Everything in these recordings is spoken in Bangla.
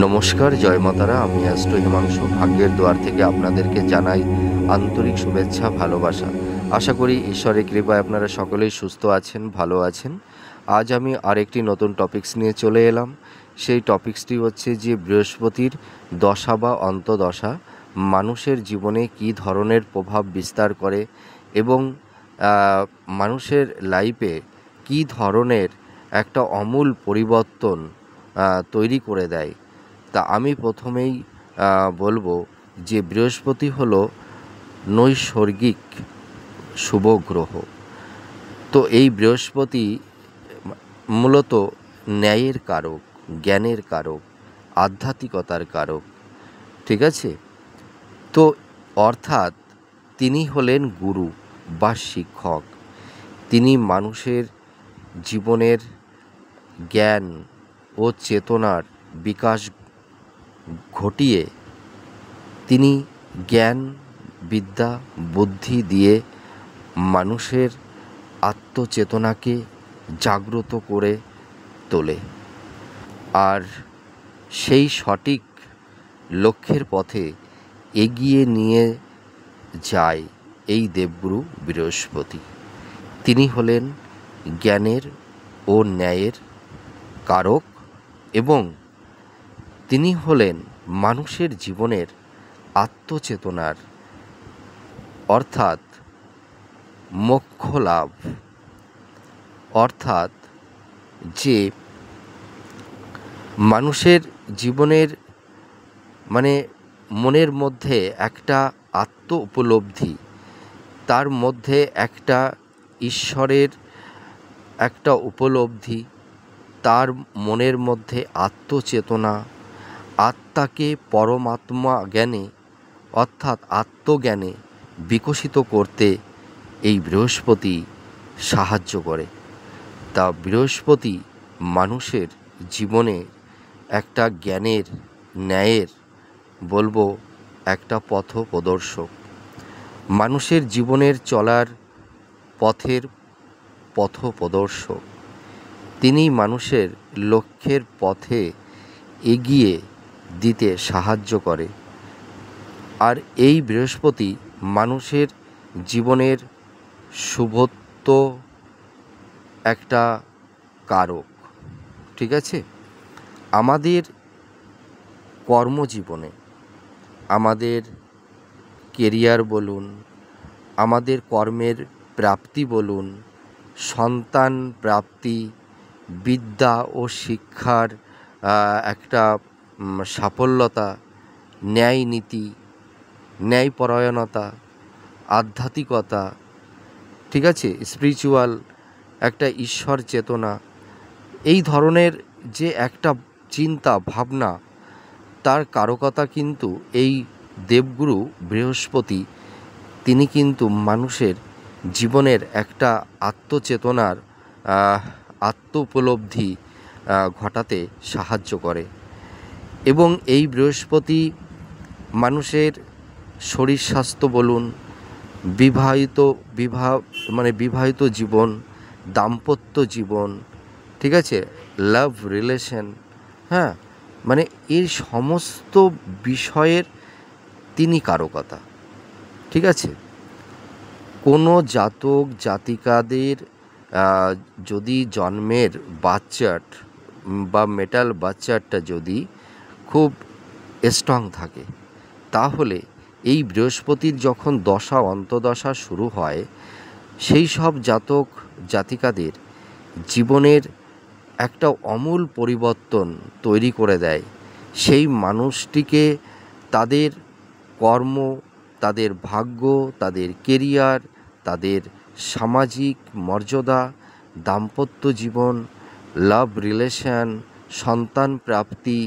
নমস্কার, জয় মাতারা। আমি অ্যাস্ট্রো হিমাংশু ভাগ্যের দুয়ার থেকে আপনাদেরকে জানাই আন্তরিক শুভেচ্ছা, ভালোবাসা। আশা করি ঈশ্বরের কৃপায় আপনারা সকলেই সুস্থ আছেন, ভালো আছেন। আজ আমি আরেকটি নতুন টপিকস নিয়ে চলে এলাম। সেই টপিকসটি হচ্ছে যে বৃহস্পতির দশা বা অন্তদশা মানুষের জীবনে কী ধরনের প্রভাব বিস্তার করে এবং মানুষের লাইফে কী ধরনের একটা আমূল পরিবর্তন তৈরি করে দেয়। তা আমি প্রথমেই বলবো যে বৃহস্পতি হলো নৈসর্গিক শুভ গ্রহ। তো এই বৃহস্পতি মূলত ন্যায়ের কারক, জ্ঞানের কারক, আধ্যাত্মিকতার কারক, ঠিক আছে? তো অর্থাৎ তিনি হলেন গুরু বা শিক্ষক। তিনি মানুষের জীবনের জ্ঞান ও চেতনার বিকাশ ঘটিয়ে তিনি জ্ঞান, বিদ্যা, বুদ্ধি দিয়ে মানুষের আত্মচেতনাকে জাগ্রত করে তোলে আর সেই সঠিক লক্ষ্যের পথে এগিয়ে নিয়ে যায় এই দেবগুরু বৃহস্পতি। তিনি হলেন জ্ঞানের ও ন্যায়ের কারক এবং তিনি হলেন মানুষের জীবনের আত্মচেতনার অর্থাৎ মোক্ষ লাভ, অর্থাৎ যে মানুষের জীবনের মনের মধ্যে একটা আত্ম উপলব্ধি, তার মধ্যে একটা ঈশ্বরের একটা উপলব্ধি, তার মনের মধ্যে আত্মচেতনা, আত্মাকে পরমাত্মা জ্ঞানে অর্থাৎ আত্মজ্ঞানে বিকশিত করতে এই বৃহস্পতি সাহায্য করে। তা বৃহস্পতি মানুষের জীবনে একটা জ্ঞানের, ন্যায়ের বলবো একটা পথ প্রদর্শক, মানুষের জীবনের চলার পথের পথ প্রদর্শক। তিনি মানুষের লক্ষ্যের পথে এগিয়ে দিতে সাহায্য করে। আর এই বৃহস্পতি মানুষের জীবনের শুভত্ব একটা কারক, ঠিক আছে? আমাদের কর্মজীবনে, আমাদের কেরিয়ার বলুন, আমাদের কর্মের প্রাপ্তি বলুন, সন্তান প্রাপ্তি, বিদ্যা ও শিক্ষার একটা সাফল্যতা, ন্যায় নীতি, ন্যায়পরায়ণতা, আধ্যাত্মিকতা, ঠিক আছে, স্পিরিচুয়াল একটা ঈশ্বর চেতনা, এই ধরনের যে একটা চিন্তা ভাবনা, তার কারকতা কিন্তু এই দেবগুরু বৃহস্পতি তিনি কিন্তু মানুষের জীবনের একটা আত্মচেতনার আত্ম উপলব্ধি ঘটাতে সাহায্য করে। এবং এই বৃহস্পতি মানুষের শরীর স্বাস্থ্য বলুন, বিবাহিত জীবন, দাম্পত্য জীবন, ঠিক আছে, লাভ রিলেশন, হ্যাঁ, এই সমস্ত বিষয়ের তিনি কারকতা, ঠিক আছে? কোনো জাতক জাতিকাদের যদি জন্মের বাচ্চাট বা মেটাল বাচ্চাটা যদি খুব স্ট্রং থাকে, তাহলে এই বৃহস্পতির যখন দশা অন্তদশা শুরু হয়, সেই সব জাতক জাতিকাদের জীবনের একটা আমূল পরিবর্তন তৈরি করে দেয়। সেই মানুষটিকে তাদের কর্ম, তাদের ভাগ্য, তাদের কেরিয়ার, তাদের সামাজিক মর্যাদা, দাম্পত্য জীবন, লাভ রিলেশন, সন্তান প্রাপ্তি,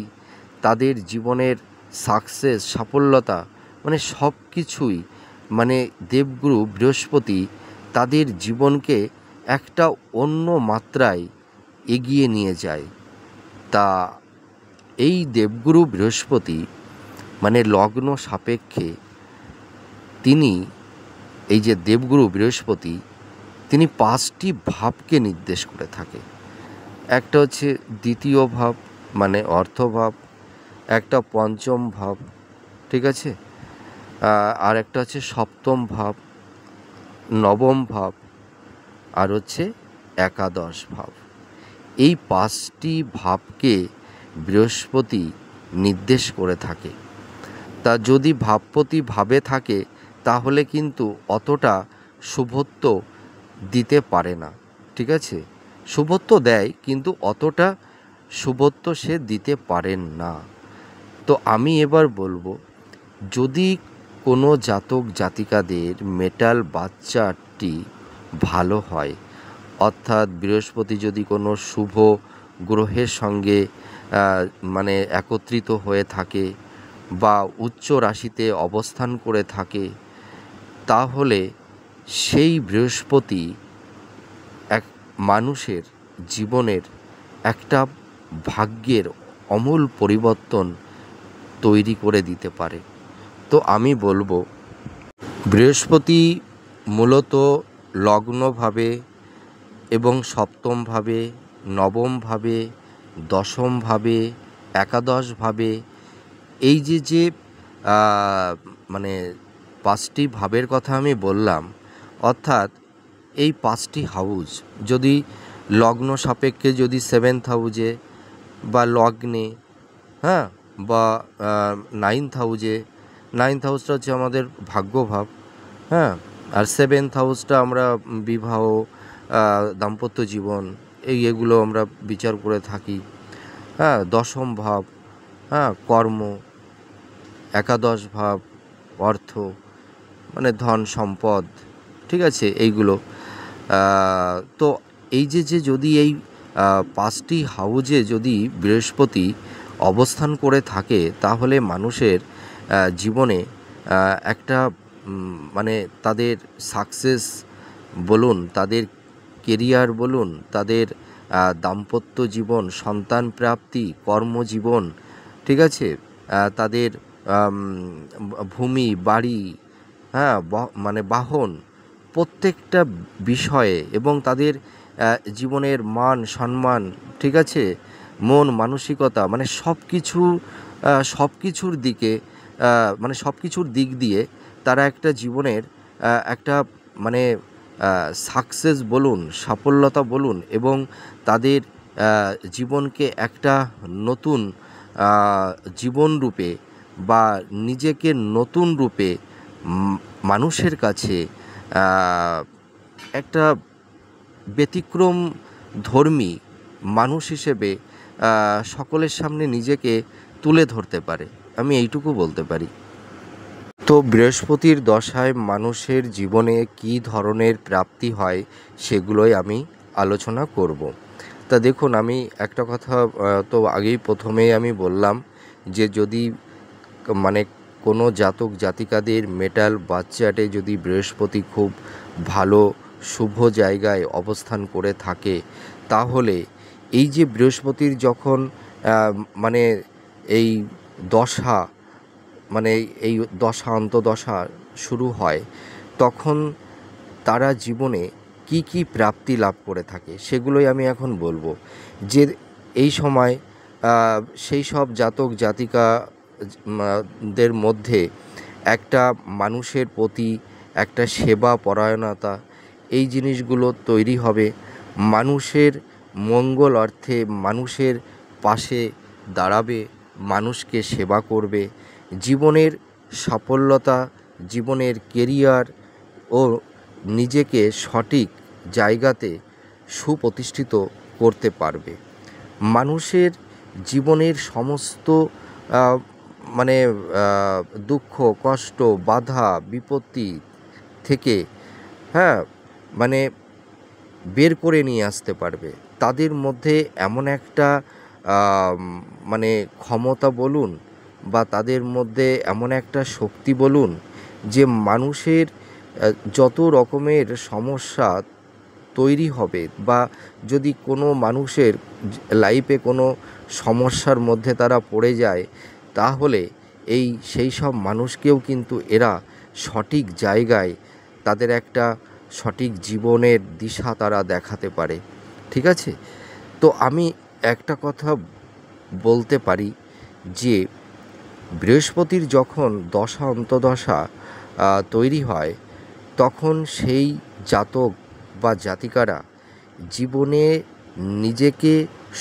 তাদের জীবনের সাকসেস, সাফল্যতা, সব কিছুই দেবগুরু বৃহস্পতি তাদের জীবনকে একটা অন্য মাত্রায় এগিয়ে নিয়ে যায়। তা এই দেবগুরু বৃহস্পতি লগ্ন সাপেক্ষে তিনি, এই যে দেবগুরু বৃহস্পতি, তিনি 5টি ভাবকে নির্দেশ করে থাকে। একটা হচ্ছে দ্বিতীয় ভাব, অর্থভাব। একটা পঞ্চম ভাব, ঠিক আছে, আর একটা হচ্ছে সপ্তম ভাব, নবম ভাব, আর হচ্ছে একাদশ ভাব। এই 5টি ভাবকে বৃহস্পতি নির্দেশ করে থাকে। তা যদি ভাবপতি ভাবে থাকে তাহলে কিন্তু অতটা শুভত্ব দিতে পারে না, ঠিক আছে। শুভত্ব দেয় কিন্তু অতটা শুভত্ব সে দিতে পারেন না। তো আমি এবার বলবো, যদি কোনো জাতক জাতিকাদের মেটাল বাচ্চাটি ভালো হয়, অর্থাৎ বৃহস্পতি যদি কোনো শুভ গ্রহের সঙ্গে মানে একত্রিত হয়ে থাকে বা উচ্চ রাশিতে অবস্থান করে থাকে, তাহলে সেই বৃহস্পতি এক মানুষের জীবনের একটা ভাগ্যের আমূল পরিবর্তন তৈরি করে দিতে পারে। তো আমি বলবো, বৃহস্পতি মূলত লগ্নভাবে এবং সপ্তমভাবে, নবমভাবে, দশমভাবে, একাদশভাবে, এই যে মানে 5টি ভাবের কথা আমি বললাম, অর্থাৎ এই 5টি হাউস যদি লগ্ন সাপেক্ষে যদি 7th হাউজে বা লগ্নে, হ্যাঁ, বা 9th হাউজে, 9th হাউসটা হচ্ছে আমাদের ভাগ্যভাব, হ্যাঁ, আর 7th হাউসটা আমরা বিবাহ, দাম্পত্য জীবন, এগুলো আমরা বিচার করে থাকি, হ্যাঁ, দশম ভাব, হ্যাঁ, কর্ম, একাদশ ভাব অর্থ, মানে ধন সম্পদ, ঠিক আছে, এইগুলো। তো এই যে যদি এই 5টি হাউজে যদি বৃহস্পতি অবস্থান করে থাকে তাহলে মানুষের জীবনে একটা মানে তাদের সাকসেস বলুন, তাদের কেরিয়ার বলুন, তাদের দাম্পত্য জীবন, সন্তান প্রাপ্তি, কর্মজীবন, ঠিক আছে, তাদের ভূমি, বাড়ি, হ্যাঁ, মানে বাহন, প্রত্যেকটা বিষয়ে, এবং তাদের জীবনের মান সম্মান, ঠিক আছে, মন মানসিকতা, মানে সব কিছুর দিকে, মানে সব কিছুর দিক দিয়ে তারা একটা জীবনের একটা মানে সাকসেস বলুন, সাফল্যতা বলুন, এবং তাদের জীবনকে একটা নতুন জীবন রূপে বা নিজেকে নতুন রূপে মানুষের কাছে একটা ব্যতিক্রম ধর্মী মানুষ হিসেবে সকলের সামনে নিজেকে তুলে ধরতে পারে, আমি এইটুকু বলতে পারি। তো বৃহস্পতির দশায় মানুষের জীবনে কী ধরনের প্রাপ্তি হয় সেগুলোই আমি আলোচনা করব। তা দেখুন, আমি একটা কথা তো আগেই প্রথমেই আমি বললাম যে যদি মানে কোনো জাতক জাতিকাদের মেটাল বাচ্চাটে যদি বৃহস্পতি খুব ভালো শুভ জায়গায় অবস্থান করে থাকে, তাহলে এই যে বৃহস্পতির যখন মানে এই দশা, মানে এই দশা অন্তদশা শুরু হয়, তখন তারা জীবনে কি কি প্রাপ্তি লাভ করে থাকে সেগুলোই আমি এখন বলবো। যে এই সময় সেই সব জাতক জাতিকা দের মধ্যে একটা মানুষের প্রতি একটা সেবা পরায়ণতা, এই জিনিসগুলো তৈরি হবে। মানুষের মঙ্গল অর্থে মানুষের পাশে দাঁড়াবে, মানুষকে সেবা করবে, জীবনের সাফল্যতা, জীবনের কেরিয়ার ও নিজেকে সঠিক জায়গাতে সুপ্রতিষ্ঠিত করতে পারবে। মানুষের জীবনের সমস্ত মানে দুঃখ কষ্ট বাধা বিপত্তি থেকে, হ্যাঁ, মানে বের করে নিয়ে আসতে পারবে। তাদের মধ্যে এমন একটা মানে ক্ষমতা বলুন বা তাদের মধ্যে এমন একটা শক্তি বলুন যে মানুষের যত রকমের সমস্যা তৈরি হবে, বা যদি কোনো মানুষের লাইফে কোনো সমস্যার মধ্যে তারা পড়ে যায়, তাহলে সেই সব মানুষকেও কিন্তু এরা সঠিক জায়গায় তাদের একটা সঠিক জীবনের দিশা তারা দেখাতে পারে, ঠিক আছে। তো আমি একটা কথা বলতে পারি যে বৃহস্পতির যখন দশা অন্তদশা তৈরি হয়, তখন সেই জাতক বা জাতিকারা জীবনে নিজেকে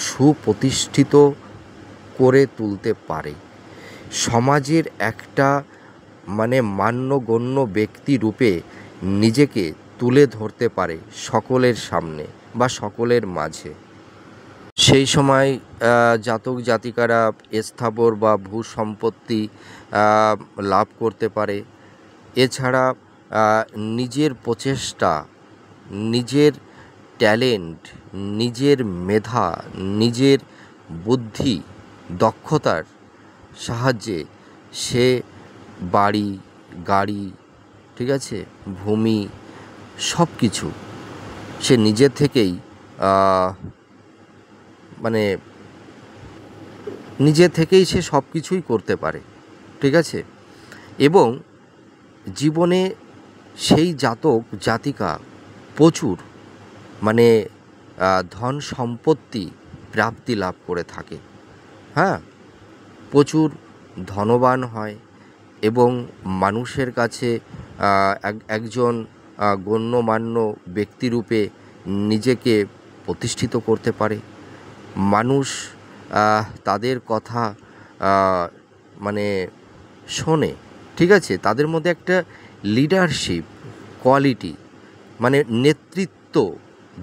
সুপ্রতিষ্ঠিত করে তুলতে পারে, সমাজের একটা মান্যগণ্য ব্যক্তি রূপে নিজেকে তুলে ধরতে পারে সকলের সামনে বা সকলের মাঝে। সেই সময় জাতক জাতিকারা স্থাবর বা ভূ সম্পত্তি লাভ করতে পারে। এছাড়া নিজের প্রচেষ্টা, নিজের ট্যালেন্ট, নিজের মেধা, নিজের বুদ্ধি, দক্ষতার সাহায্যে সে বাড়ি, গাড়ি, ঠিক আছে, ভূমি, সব কিছু সে নিজে থেকেই নিজে থেকেই সে সব কিছুই করতে পারে, ঠিক আছে। এবং জীবনে সেই জাতক জাতিকা প্রচুর ধন সম্পত্তি প্রাপ্তি লাভ করে থাকে, হ্যাঁ, প্রচুর ধনবান হয় এবং মানুষের কাছে একজন গণ্যমান্য ব্যক্তিরূপে নিজেকে প্রতিষ্ঠিত করতে পারে। মানুষ তাদের কথা শোনে, ঠিক আছে। তাদের মধ্যে একটা লিডারশিপ কোয়ালিটি, নেতৃত্ব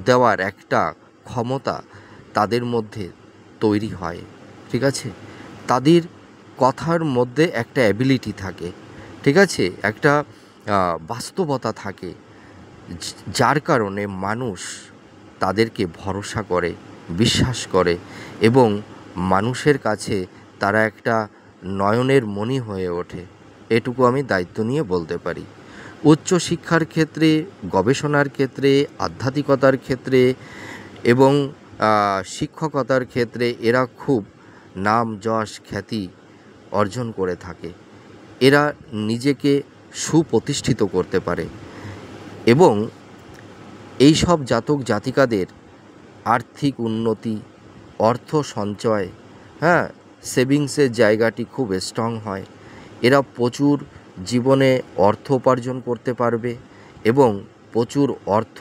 দেওয়ার একটা ক্ষমতা তাদের মধ্যে তৈরি হয়, ঠিক আছে। তাদের কথার মধ্যে একটা অ্যাবিলিটি থাকে, ঠিক আছে, একটা বাস্তবতা থাকে, যার কারণে মানুষ তাদেরকে ভরসা করে, বিশ্বাস করে এবং মানুষের কাছে তারা একটা নয়নের মণি হয়ে ওঠে। এটুকু আমি দায়িত্ব নিয়ে বলতে পারি। উচ্চশিক্ষার ক্ষেত্রে, গবেষণার ক্ষেত্রে, আধ্যাত্মিকতার ক্ষেত্রে এবং শিক্ষকতার ক্ষেত্রে এরা খুব নাম, যশ, খ্যাতি অর্জন করে থাকে। এরা নিজেকে সুপ্রতিষ্ঠিত করতে পারে এবং এই সব জাতক জাতিকাদের আর্থিক উন্নতি, অর্থ সঞ্চয়, হ্যাঁ, সেভিংসের জায়গাটি খুব স্ট্রং হয়। এরা প্রচুর জীবনে অর্থ উপার্জন করতে পারবে এবং প্রচুর অর্থ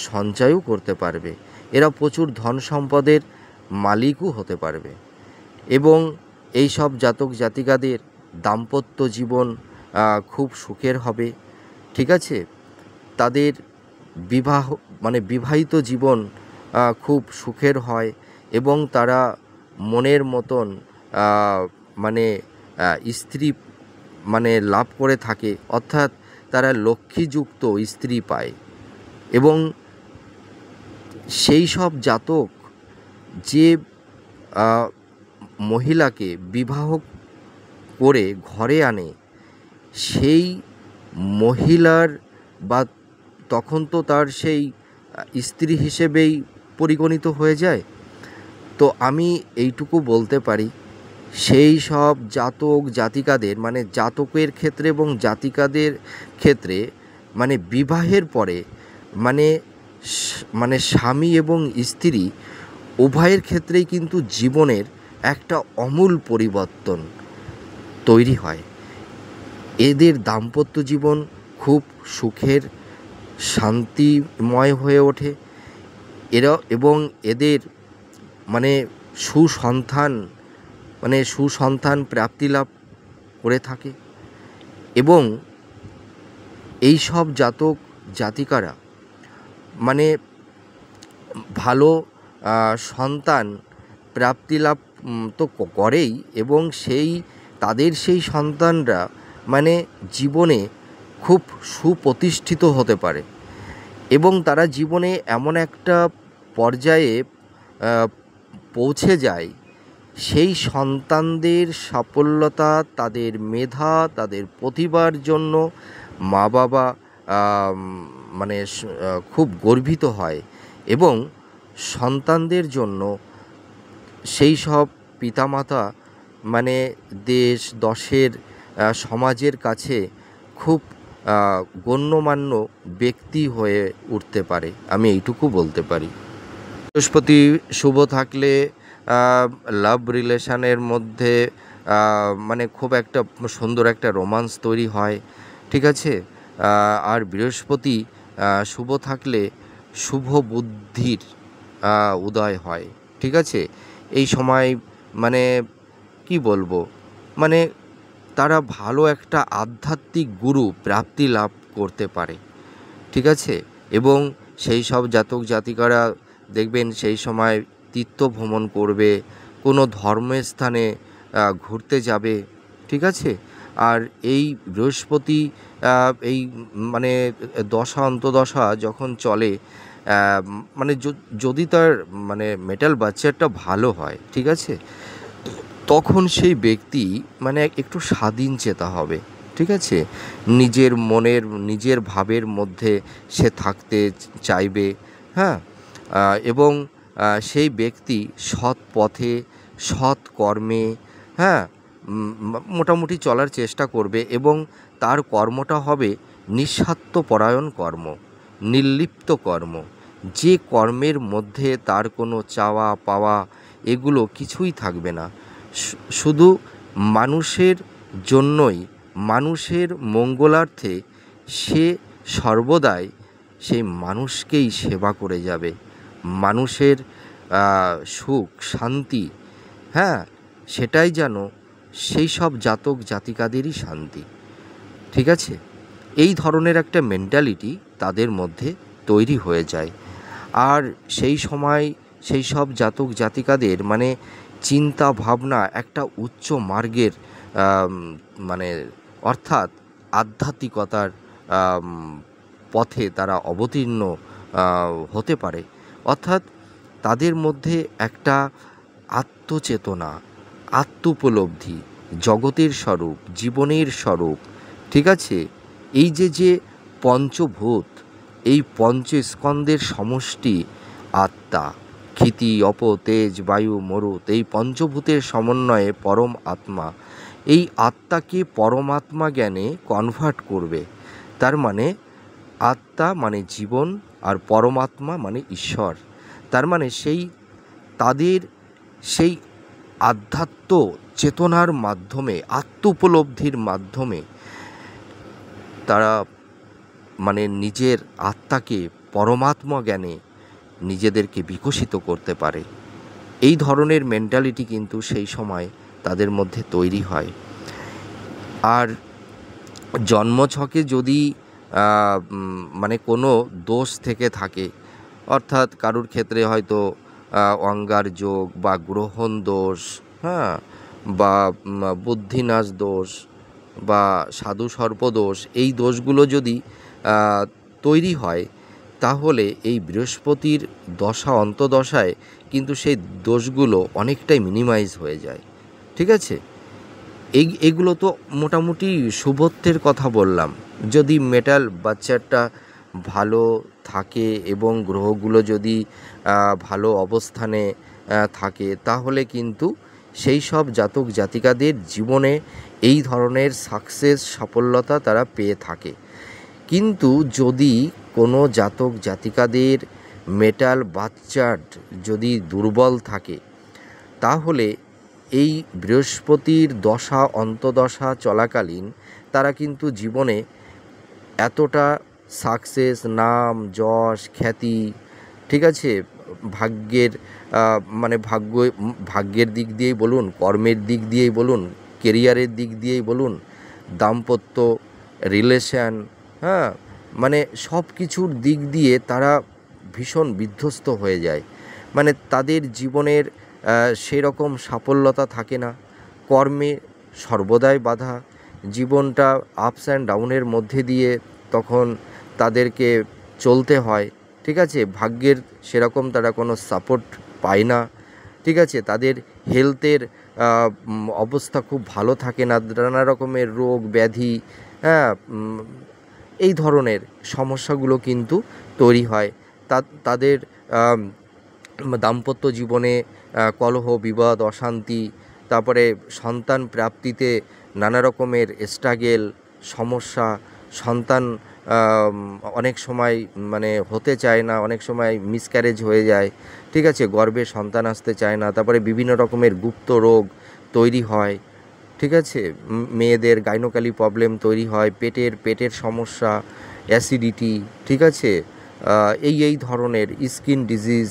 সঞ্চয়ও করতে পারবে। এরা প্রচুর ধন সম্পদের মালিকও হতে পারবে এবং এই সব জাতক জাতিকাদের দাম্পত্য জীবন খুব সুখের হবে, ঠিক আছে। তাদের বিবাহিত জীবন খুব সুখের হয় এবং তারা মনের মতন স্ত্রী লাভ করে থাকে, অর্থাৎ তারা লক্ষ্মীযুক্ত স্ত্রী পায়। এবং সেই সব জাতক যে মহিলাকে বিবাহ করে ঘরে আনে, সেই মহিলার বা তখন তো তার সেই স্ত্রী হিসেবেই পরিগণিত হয়ে যায়। তো আমি এইটুকু বলতে পারি, সেই সব জাতক জাতিকাদের জাতকের ক্ষেত্রে এবং জাতিকাদের ক্ষেত্রে বিবাহের পরে স্বামী এবং স্ত্রী উভয়ের ক্ষেত্রেই কিন্তু জীবনের একটা আমূল পরিবর্তন তৈরি হয়। এদের দাম্পত্য জীবন খুব সুখের, শান্তিময় হয়ে ওঠে। এরা এবং এদের সুসন্তান প্রাপ্তি লাভ করে থাকে এবং এই সব জাতক জাতিকারা ভালো সন্তান প্রাপ্তি লাভ তো করেই এবং তাদের সেই সন্তানরা জীবনে খুব সুপ্রতিষ্ঠিত হতে পারে এবং তারা জীবনে এমন একটা পর্যায়ে পৌঁছে যায়, সেই সন্তানদের সাফল্যতা, তাদের মেধা, তাদের প্রতিভার জন্য মা বাবা খুব গর্বিত হয় এবং সন্তানদের জন্য সেই সব পিতামাতা দেশ, দশের, সমাজের কাছে খুব গণ্যমান্য ব্যক্তি হয়ে উঠতে পারে। আমি এইটুকু বলতে পারি। বৃহস্পতি শুভ থাকলে লাভ রিলেশনের মধ্যে মানে খুব একটা সুন্দর একটা রোমান্স তৈরি হয়, ঠিক আছে। আর বৃহস্পতি শুভ থাকলে শুভ বুদ্ধির উদয় হয়, ঠিক আছে। এই সময় মানে কি বলবো, মানে তারা ভালো একটা আধ্যাত্মিক গুরু প্রাপ্তি লাভ করতে পারে, ঠিক আছে। এবং সেই সব জাতক জাতিকারা দেখবেন সেই সময় তীর্থ ভ্রমণ করবে, কোনো ধর্মের স্থানে ঘুরতে যাবে, ঠিক আছে। আর এই বৃহস্পতি এই মানে দশা অন্তদশা যখন চলে, মানে যদি তার মানে মেটাল বাচ্চাটা ভালো হয়, ঠিক আছে, তখন সেই ব্যক্তি মানে একটু স্বাধীন চেতা হবে, ঠিক আছে। নিজের মনের নিজের ভাবের মধ্যে সে থাকতে চাইবে, হ্যাঁ। এবং সেই ব্যক্তি সৎ পথে সৎ কর্মে, হ্যাঁ, মোটামুটি চলার চেষ্টা করবে এবং তার কর্মটা হবে নিঃস্বার্থপরায়ণ কর্ম, নির্লিপ্ত কর্ম, যে কর্মের মধ্যে তার কোনো চাওয়া পাওয়া এগুলো কিছুই থাকবে না। শুধু মানুষের জন্যই, মানুষের মঙ্গলার্থে সে সর্বদাই সেই মানুষকেই সেবা করে যাবে, মানুষের সুখ শান্তি, হ্যাঁ, সেটাই যেন সেই সব জাতক জাতিকাদেরই শান্তি, ঠিক আছে। এই ধরনের একটা মেন্টালিটি তাদের মধ্যে তৈরি হয়ে যায়। আর সেই সময় সেই সব জাতক জাতিকাদের মানে চিন্তা ভাবনা একটা উচ্চ মার্গের মানে অর্থাৎ আধ্যাত্মিকতার পথে তারা অবতীর্ণ হতে পারে। অর্থাৎ তাদের মধ্যে একটা আত্মচেতনা, আত্মোপলব্ধি, জগতের স্বরূপ, জীবনের স্বরূপ, ঠিক আছে। এই যে পঞ্চভূত, এই পঞ্চস্কন্দের সমষ্টি আত্মা, ক্ষিতি অপ তেজ বায়ু মরুত, এই পঞ্চভূতের সমন্বয়ে পরম আত্মা, এই আত্মাকে পরমাত্মা জ্ঞানে কনভার্ট করবে। তার মানে আত্মা মানে জীবন আর পরমাত্মা মানে ঈশ্বর। তার মানে তাদের সেই আধ্যাত্ম চেতনার মাধ্যমে, আত্মোপলব্ধির মাধ্যমে তারা মানে নিজের আত্মাকে পরমাত্মা জ্ঞানে নিজেদেরকে বিকশিত করতে পারে। এই ধরনের মেন্টালিটি কিন্তু সেই সময় তাদের মধ্যে তৈরি হয়। আর জন্মছকে যদি মানে কোনো দোষ থেকে থাকে, অর্থাৎ কারুর ক্ষেত্রে হয়তো অঙ্গার যোগ বা গ্রহণ দোষ, হ্যাঁ, বা বুদ্ধিনাশ দোষ বা সাধু সর্প দোষ, এই দোষগুলো যদি তৈরি হয়, তাহলে এই বৃহস্পতির দশা অন্তদশায় কিন্তু সেই দোষগুলো অনেকটাই মিনিমাইজ হয়ে যায়, ঠিক আছে। এগুলো তো মোটামুটি শুভত্বের কথা বললাম। যদি মেটাল বাচ্চাটা ভালো থাকে এবং গ্রহগুলো যদি ভালো অবস্থানে থাকে, তাহলে কিন্তু সেই সব জাতক জাতিকাদের জীবনে এই ধরনের সাকসেস সাফল্যতা তারা পেয়ে থাকে। কিন্তু যদি কোনো জাতক জাতিকাদের মেটাল বাচ্চার যদি দুর্বল থাকে, তাহলে এই বৃহস্পতির দশা অন্তদশা চলাকালীন তারা কিন্তু জীবনে এতটা সাকসেস, নাম যশ খ্যাতি, ঠিক আছে, ভাগ্যের মানে ভাগ্যের দিক দিয়েই বলুন, কর্মের দিক দিয়েই বলুন, কেরিয়ারের দিক দিয়েই বলুন, দাম্পত্য রিলেশান, হ্যাঁ, মানে সব কিছুর দিক দিয়ে তারা ভীষণ বিধ্বস্ত হয়ে যায়। মানে তাদের জীবনের সেরকম সাফল্যতা থাকে না, কর্মে সর্বদাই বাধা, জীবনটা আপস অ্যান্ড ডাউনের মধ্যে দিয়ে তখন তাদেরকে চলতে হয়, ঠিক আছে। ভাগ্যের সেরকম তারা কোনো সাপোর্ট পায় না, ঠিক আছে। তাদের হেলথের অবস্থা খুব ভালো থাকে না, নানা রকমের রোগ ব্যাধি, হ্যাঁ, এই ধরনের সমস্যাগুলো কিন্তু তৈরি হয়। তাদের দাম্পত্য জীবনে কলহ বিবাদ অশান্তি, তারপরে সন্তান প্রাপ্তিতে নানা রকমের স্ট্রাগেল সমস্যা, সন্তান অনেক সময় মানে হতে চায় না, অনেক সময় মিসক্যারেজ হয়ে যায়, ঠিক আছে, গর্ভে সন্তান আসতে চায় না, তারপরে বিভিন্ন রকমের গুপ্ত রোগ তৈরি হয়, ঠিক আছে, মেয়েদের গাইনোকালি প্রবলেম তৈরি হয়, পেটের সমস্যা, অ্যাসিডিটি, ঠিক আছে, এই ধরনের স্কিন ডিজিজ,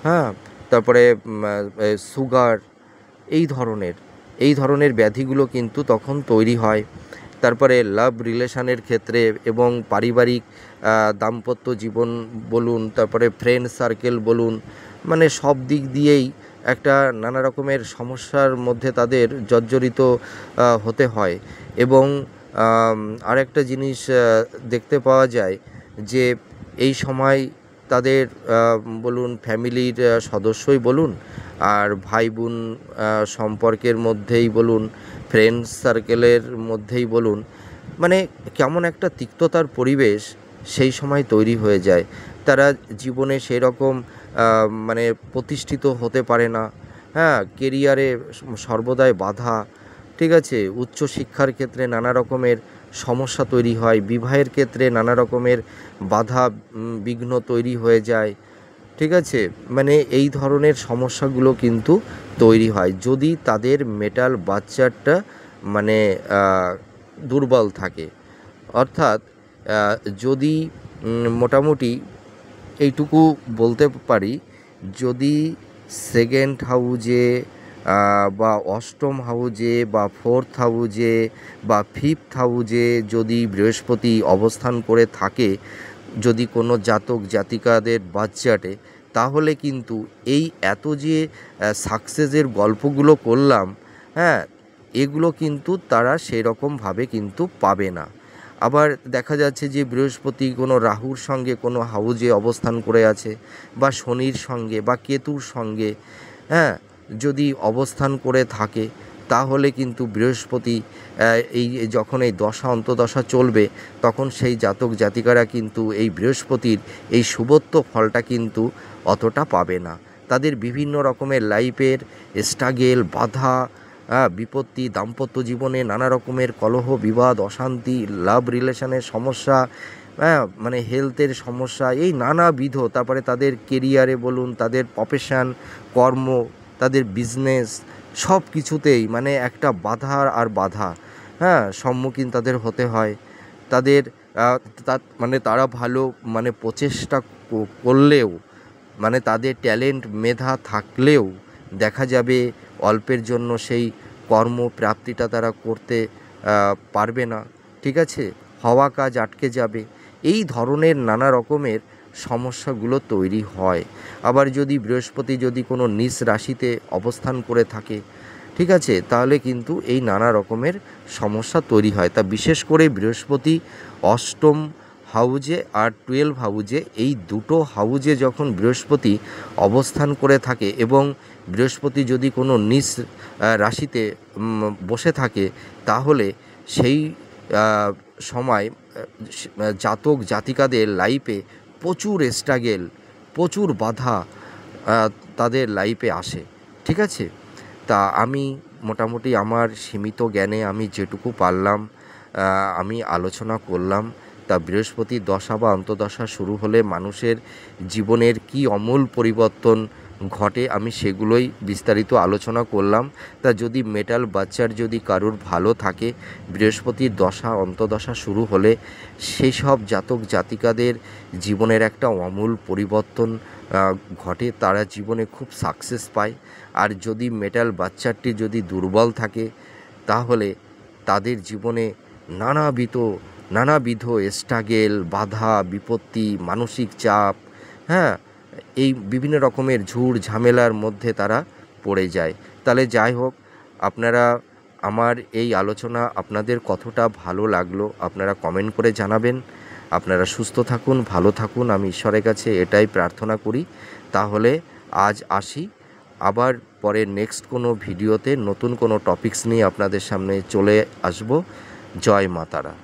হ্যাঁ, তারপরে সুগার, এই ধরনের ব্যাধিগুলো কিন্তু তখন তৈরি হয়। তারপরে লাভ রিলেশনের ক্ষেত্রে এবং পারিবারিক দাম্পত্য জীবন বলুন, তারপরে ফ্রেন্ড সার্কেল বলুন, মানে সব দিক দিয়েই একটা নানা রকমের সমস্যার মধ্যে তাদের জর্জরিত হতে হয়। এবং আরেকটা জিনিস দেখতে পাওয়া যায় যে এই সময় তাদের বলুন ফ্যামিলির সদস্যই বলুন, আর ভাই বোন সম্পর্কের মধ্যেই বলুন, ফ্রেন্ডস সার্কেলের মধ্যেই বলুন, মানে কেমন একটা তিক্ততার পরিবেশ সেই সময় তৈরি হয়ে যায়। তারা জীবনে সেরকম মানে প্রতিষ্ঠিত হতে পারে না, হ্যাঁ, কেরিয়ারে সর্বদাই বাধা, ঠিক আছে, উচ্চশিক্ষার ক্ষেত্রে নানা রকমের সমস্যা তৈরি হয়, বিবাহের ক্ষেত্রে নানা রকমের বাধা বিঘ্ন তৈরি হয়ে যায়, ঠিক আছে, মানে এই ধরনের সমস্যাগুলো কিন্তু তৈরি হয় যদি তাদের মেটাল বাচ্চাটা মানে দুর্বল থাকে। অর্থাৎ যদি মোটামুটি এইটুকু বলতে পারি, যদি সেকেন্ড হাউজে বা অষ্টম হাউজে বা ফোর্থ হাউজে বা ফিফথ হাউজে যদি বৃহস্পতি অবস্থান করে থাকে, যদি কোনো জাতক জাতিকাদের বাচ্চাটে, তাহলে কিন্তু এই এত যে সাকসেসের গল্পগুলো করলাম, হ্যাঁ, এগুলো কিন্তু তারা সেরকমভাবে কিন্তু পাবে না। আবার দেখা যাচ্ছে যে বৃহস্পতি কোনো রাহুর সঙ্গে কোনো হাউজে অবস্থান করে আছে, বা শনির সঙ্গে বা কেতুর সঙ্গে, হ্যাঁ, যদি অবস্থান করে থাকে, তাহলে কিন্তু বৃহস্পতি এই যখন এই দশা অন্তদশা চলবে, তখন সেই জাতক জাতিকারা কিন্তু এই বৃহস্পতির এই শুভত্ব ফলটা কিন্তু অতটা পাবে না। তাদের বিভিন্ন রকমের লাইফের স্ট্রাগেল, বাধা, বিপত্তি, দাম্পত্য জীবনে নানা রকমের কলহ বিবাদ, অশান্তি, লাভ রিলেশনের সমস্যা, হ্যাঁ, মানে হেলথের সমস্যা, এই নানাবিধ, তারপরে তাদের কেরিয়ারে বলুন, তাদের প্রফেশন, কর্ম, তাদের বিজনেস, সব কিছুতেই মানে একটা বাধা আর বাধা, হ্যাঁ, সম্মুখীন তাদের হতে হয়। তাদের মানে তারা ভালো মানে প্রচেষ্টা করলেও, মানে তাদের ট্যালেন্ট মেধা থাকলেও দেখা যাবে অল্পের জন্য সেই কর্মপ্রাপ্তিটা তারা করতে পারবে না, ঠিক আছে, হওয়া কাজ আটকে যাবে, এই ধরনের নানা রকমের সমস্যাগুলো তৈরি হয়। আবার যদি বৃহস্পতি যদি কোনো নিজ রাশিতে অবস্থান করে থাকে, ঠিক আছে, তাহলে কিন্তু এই নানা রকমের সমস্যা তৈরি হয়। তা বিশেষ করে বৃহস্পতি অষ্টম হাউজে আর 12 হাউজে, এই দুটো হাউজে যখন বৃহস্পতি অবস্থান করে থাকে এবং বৃহস্পতি যদি কোনো নিজ রাশিতে বসে থাকে, তাহলে সেই সময় জাতক জাতিকাদের লাইফে প্রচুর স্ট্রাগেল, প্রচুর বাধা তাদের লাইফে আসে, ঠিক আছে। তা আমি মোটামুটি আমার সীমিত জ্ঞানে আমি যেটুকু পারলাম আমি আলোচনা করলাম। তা বৃহস্পতির দশা বা অন্তর্দশা শুরু হলে মানুষের জীবনের কী আমূল পরিবর্তন ঘটে, আমি সেগুলোই বিস্তারিত আলোচনা করলাম। তা যদি মেটাল বাচ্চার যদি কারুর ভালো থাকে, বৃহস্পতির দশা অন্তর্দশা শুরু হলে সেই সব জাতক জাতিকাদের জীবনের একটা আমূল পরিবর্তন ঘটে, তারা জীবনে খুব সাকসেস পায়। আর যদি মেটাল বাচ্চাটি যদি দুর্বল থাকে, তাহলে তাদের জীবনে নানাবিধ স্ট্রাগেল, বাধা বিপত্তি, মানসিক চাপ, হ্যাঁ, এই বিভিন্ন রকমের ঝুট ঝামেলার মধ্যে তারা পড়ে যায়। তাহলে যাই হোক, আপনারা আমার এই আলোচনা আপনাদের কতটা ভালো লাগলো আপনারা কমেন্ট করে জানাবেন। আপনারা সুস্থ থাকুন, ভালো থাকুন, আমি ঈশ্বরের কাছে এটাই প্রার্থনা করি। তাহলে আজ আসি, আবার পরে নেক্সট কোনো ভিডিওতে নতুন কোনো টপিকস নিয়ে আপনাদের সামনে চলে আসব। জয় মা তারা।